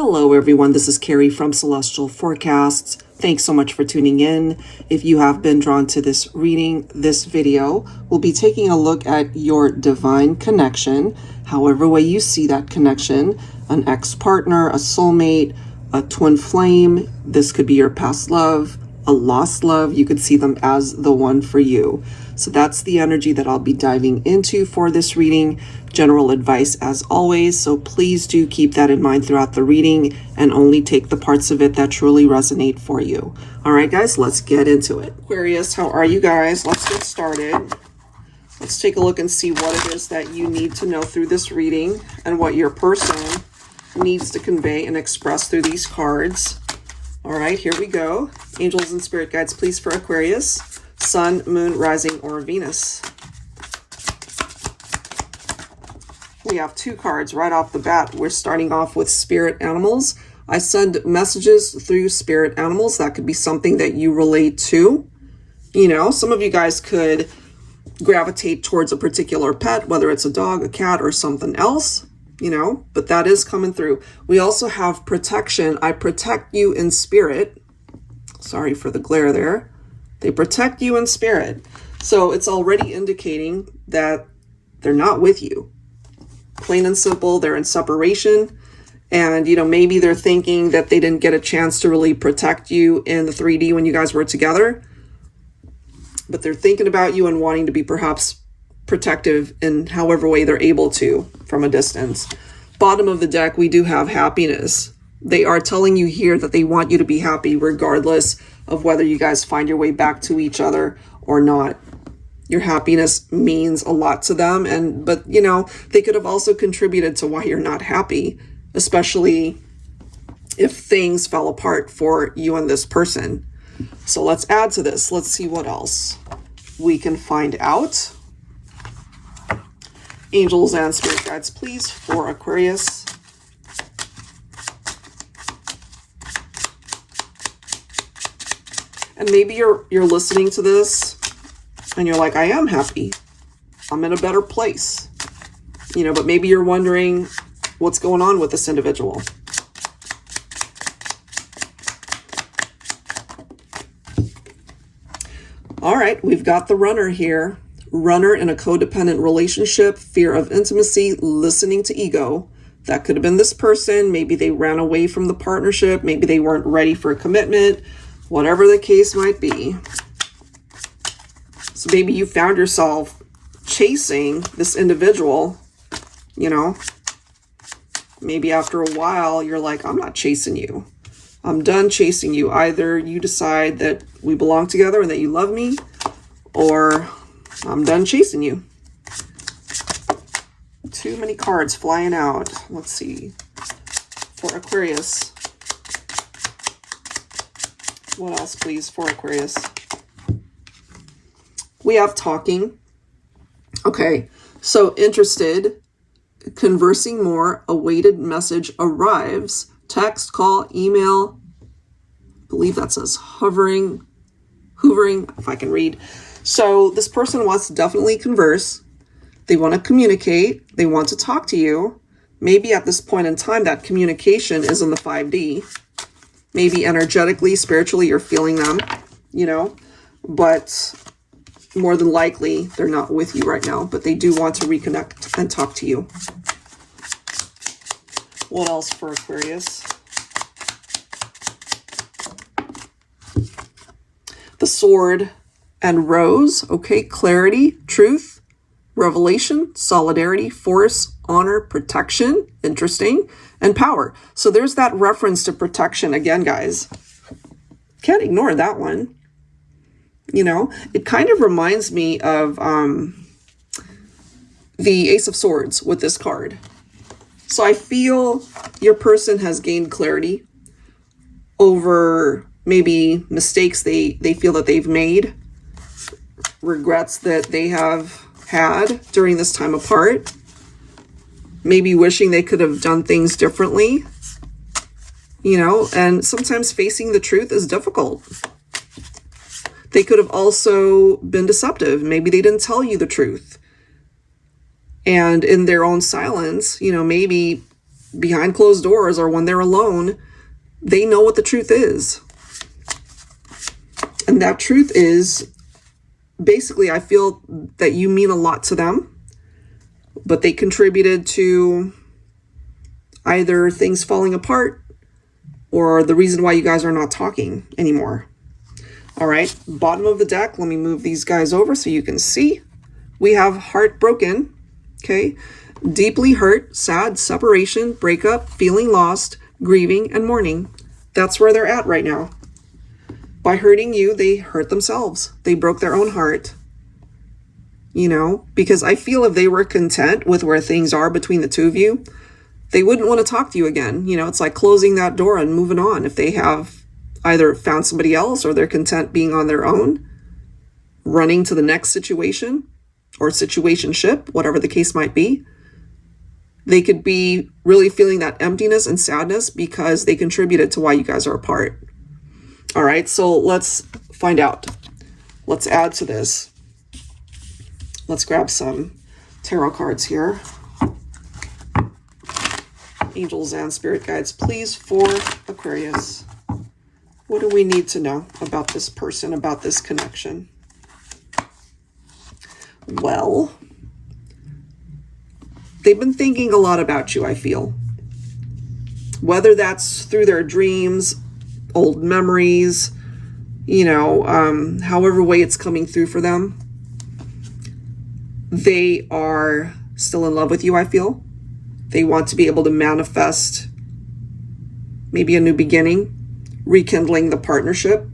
Hello everyone, this is Carrie from Celestial Forecasts. Thanks so much for tuning in. If you have been drawn to this reading, this video, we'll be taking a look at your divine connection, however way you see that connection, an ex-partner, a soulmate, a twin flame. This could be your past love, a lost love. You could see them as the one for you. So that's the energy that I'll be diving into for this reading. General advice as always, so please do keep that in mind throughout the reading and only take the parts of it that truly resonate for you. All right, guys, let's get into it. Aquarius, how are you guys? Let's get started. Let's take a look and see what it is that you need to know through this reading and what your person needs to convey and express through these cards. All right, here we go. Angels and spirit guides, please, for Aquarius. Sun, moon, rising, or Venus. We have two cards right off the bat. We're starting off with spirit animals. I send messages through spirit animals. That could be something that you relate to. You know, some of you guys could gravitate towards a particular pet, whether it's a dog, a cat, or something else, you know, but that is coming through. We also have protection. I protect you in spirit. Sorry for the glare there. They protect you in spirit. So it's already indicating that they're not with you. Plain and simple, they're in separation. And, you know, maybe they're thinking that they didn't get a chance to really protect you in the 3D when you guys were together. But they're thinking about you and wanting to be perhaps protective in however way they're able to from a distance. Bottom of the deck, we do have happiness. They are telling you here that they want you to be happy regardless of whether you guys find your way back to each other or not. Your happiness means a lot to them, but you know, they could have also contributed to why you're not happy, especially if things fell apart for you and this person. So let's add to this. Let's see what else we can find out. Angels and spirit guides, please, for Aquarius. And maybe you're listening to this and you're like, I am happy. I'm in a better place. You know, but maybe you're wondering what's going on with this individual. All right, we've got the runner here. Runner in a codependent relationship, fear of intimacy, listening to ego. That could have been this person. Maybe they ran away from the partnership. Maybe they weren't ready for a commitment. Whatever the case might be. So maybe you found yourself chasing this individual, you know. Maybe after a while, you're like, I'm not chasing you. I'm done chasing you. Either you decide that we belong together and that you love me, or I'm done chasing you. Too many cards flying out. Let's see. For Aquarius. What else, please, for Aquarius? We have talking. Okay, so interested, conversing more, awaited message arrives, text, call, email. I believe that says hoovering, if I can read. So this person wants to definitely converse. They want to communicate. They want to talk to you. Maybe at this point in time, that communication is in the 5D. Maybe energetically, spiritually, you're feeling them, you know, but more than likely, they're not with you right now, but they do want to reconnect and talk to you. What else for Aquarius? The sword and rose. Okay, clarity, truth, revelation, solidarity, force, honor, protection. Interesting. And power. So there's that reference to protection again, guys. Can't ignore that one. You know, it kind of reminds me of the Ace of Swords with this card. So I feel your person has gained clarity over maybe mistakes they feel that they've made, regrets that they have had during this time apart, maybe wishing they could have done things differently, you know, and sometimes facing the truth is difficult. They could have also been deceptive. Maybe they didn't tell you the truth. And in their own silence, you know, maybe behind closed doors or when they're alone, they know what the truth is. And that truth is, basically, I feel that you mean a lot to them, but they contributed to either things falling apart or the reason why you guys are not talking anymore. All right, bottom of the deck, let me move these guys over so you can see. We have heartbroken, okay? Deeply hurt, sad, separation, breakup, feeling lost, grieving, and mourning. That's where they're at right now. By hurting you, they hurt themselves. They broke their own heart. You know, because I feel if they were content with where things are between the two of you, they wouldn't want to talk to you again. You know, it's like closing that door and moving on. If they have either found somebody else or they're content being on their own, running to the next situation or situationship, whatever the case might be, they could be really feeling that emptiness and sadness because they contributed to why you guys are apart. All right, so let's find out. Let's add to this. Let's grab some tarot cards here. Angels and spirit guides, please, for Aquarius. What do we need to know about this person, about this connection? Well, they've been thinking a lot about you, I feel. Whether that's through their dreams, old memories, you know, however way it's coming through for them. They are still in love with you, I feel. They want to be able to manifest maybe a new beginning, rekindling the partnership.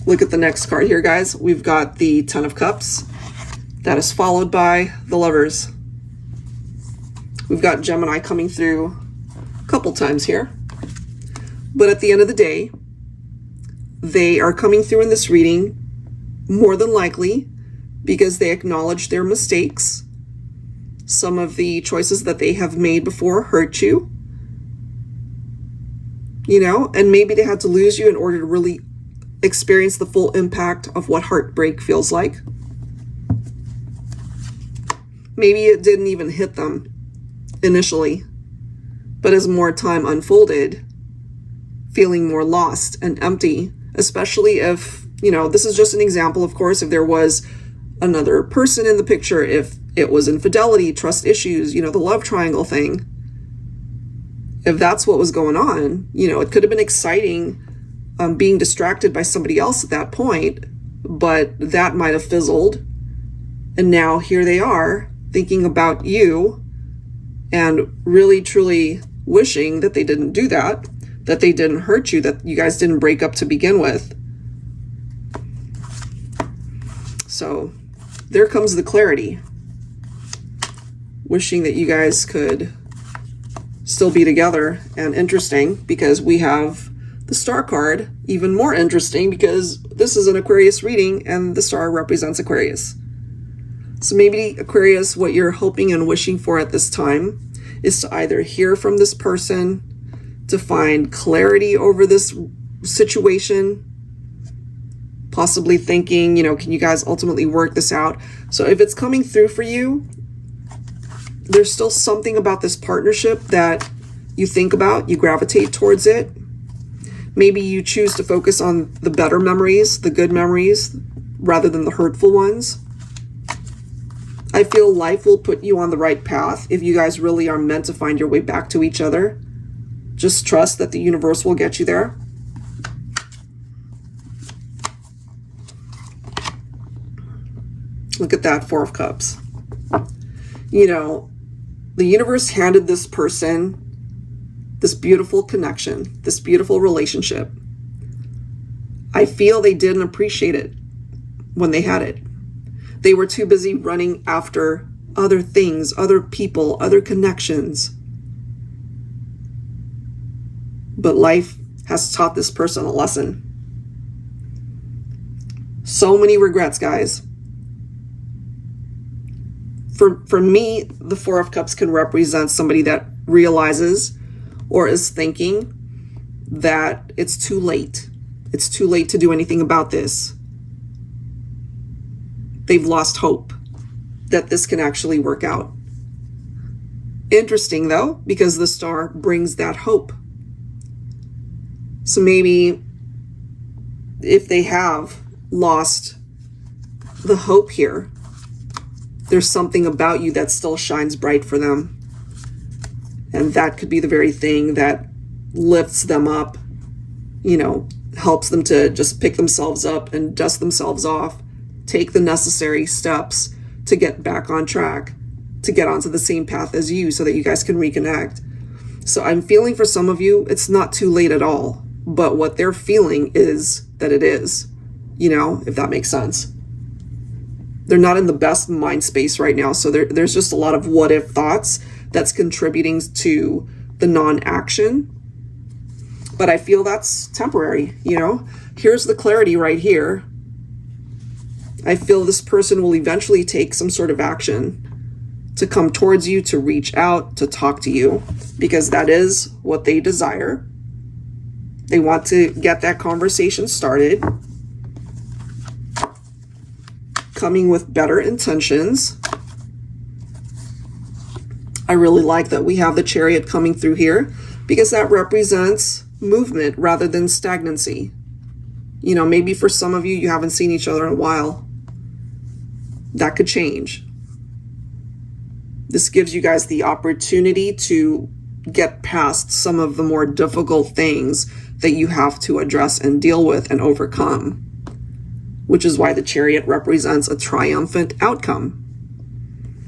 Look at the next card here, guys. We've got the Ten of Cups. That is followed by the Lovers. We've got Gemini coming through a couple times here. But at the end of the day, they are coming through in this reading more than likely because they acknowledge their mistakes. Some of the choices that they have made before hurt you. You know, and maybe they had to lose you in order to really experience the full impact of what heartbreak feels like. Maybe it didn't even hit them initially, but as more time unfolded, feeling more lost and empty, especially if, you know, this is just an example, of course, if there was another person in the picture, if it was infidelity, trust issues, you know, the love triangle thing. If that's what was going on, you know, it could have been exciting being distracted by somebody else at that point, but that might have fizzled. And now here they are thinking about you and really, truly wishing that they didn't do that, that they didn't hurt you, that you guys didn't break up to begin with. So there comes the clarity. Wishing that you guys could still be together, and interesting because we have the Star card, even more interesting because this is an Aquarius reading and the Star represents Aquarius. So maybe Aquarius, what you're hoping and wishing for at this time is to either hear from this person, to find clarity over this situation, possibly thinking, you know, can you guys ultimately work this out? So if it's coming through for you, there's still something about this partnership that you think about, you gravitate towards it. Maybe you choose to focus on the better memories, the good memories, rather than the hurtful ones. I feel life will put you on the right path if you guys really are meant to find your way back to each other. Just trust that the universe will get you there. Look at that, Four of Cups. You know, the universe handed this person this beautiful connection, this beautiful relationship. I feel they didn't appreciate it when they had it. They were too busy running after other things, other people, other connections. But life has taught this person a lesson. So many regrets, guys. For me, the Four of Cups can represent somebody that realizes or is thinking that it's too late. It's too late to do anything about this. They've lost hope that this can actually work out. Interesting though, because the star brings that hope. So maybe if they have lost the hope here, there's something about you that still shines bright for them. And that could be the very thing that lifts them up, you know, helps them to just pick themselves up and dust themselves off, take the necessary steps to get back on track, to get onto the same path as you so that you guys can reconnect. So I'm feeling for some of you, it's not too late at all, but what they're feeling is that it is, you know, if that makes sense. They're not in the best mind space right now. So there's just a lot of what if thoughts that's contributing to the non-action. But I feel that's temporary, you know. Here's the clarity right here. I feel this person will eventually take some sort of action to come towards you, to reach out, to talk to you, because that is what they desire. They want to get that conversation started, coming with better intentions. I really like that we have the Chariot coming through here, because that represents movement rather than stagnancy. You know, maybe for some of you, you haven't seen each other in a while. That could change. This gives you guys the opportunity to get past some of the more difficult things that you have to address and deal with and overcome, which is why the Chariot represents a triumphant outcome.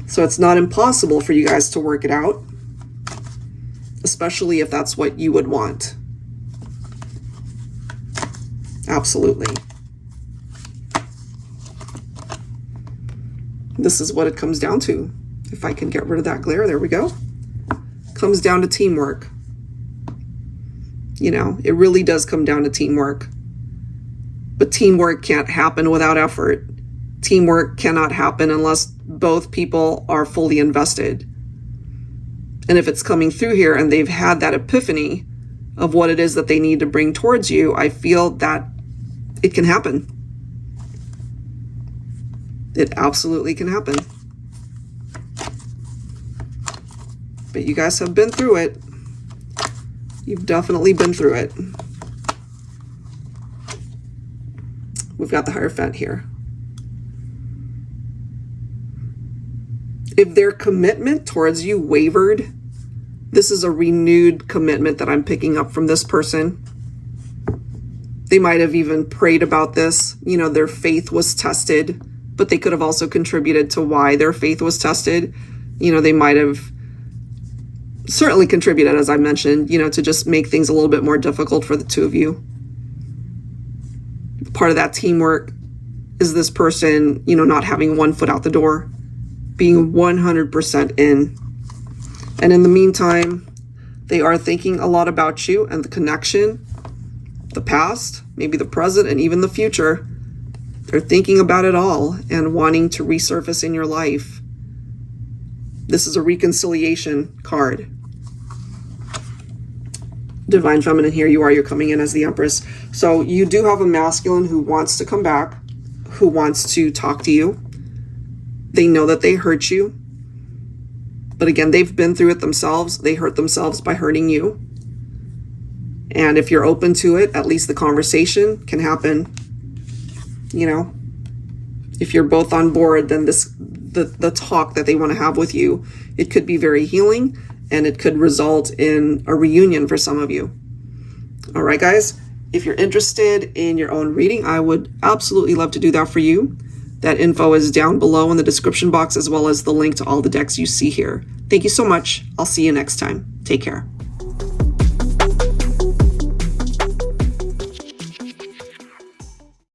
So it's not impossible for you guys to work it out, especially if that's what you would want. Absolutely. This is what it comes down to. If I can get rid of that glare, there we go. Comes down to teamwork. You know, it really does come down to teamwork. But teamwork can't happen without effort. Teamwork cannot happen unless both people are fully invested. And if it's coming through here and they've had that epiphany of what it is that they need to bring towards you, I feel that it can happen. It absolutely can happen. But you guys have been through it. You've definitely been through it. We've got the Hierophant here. If their commitment towards you wavered, this is a renewed commitment that I'm picking up from this person. They might have even prayed about this. You know, their faith was tested, but they could have also contributed to why their faith was tested. You know, they might have certainly contributed, as I mentioned, you know, to just make things a little bit more difficult for the two of you. Part of that teamwork is this person, you know, not having one foot out the door, being 100% in. And in the meantime, they are thinking a lot about you and the connection, the past, maybe the present, and even the future. They're thinking about it all and wanting to resurface in your life. This is a reconciliation card. Divine Feminine, here you are, you're coming in as the Empress. So you do have a masculine who wants to come back, who wants to talk to you. They know that they hurt you. But again, they've been through it themselves. They hurt themselves by hurting you. And if you're open to it, at least the conversation can happen. You know, if you're both on board, then the talk that they want to have with you, it could be very healing, and it could result in a reunion for some of you. All right, guys, if you're interested in your own reading, I would absolutely love to do that for you. That info is down below in the description box, as well as the link to all the decks you see here. Thank you so much. I'll see you next time. Take care.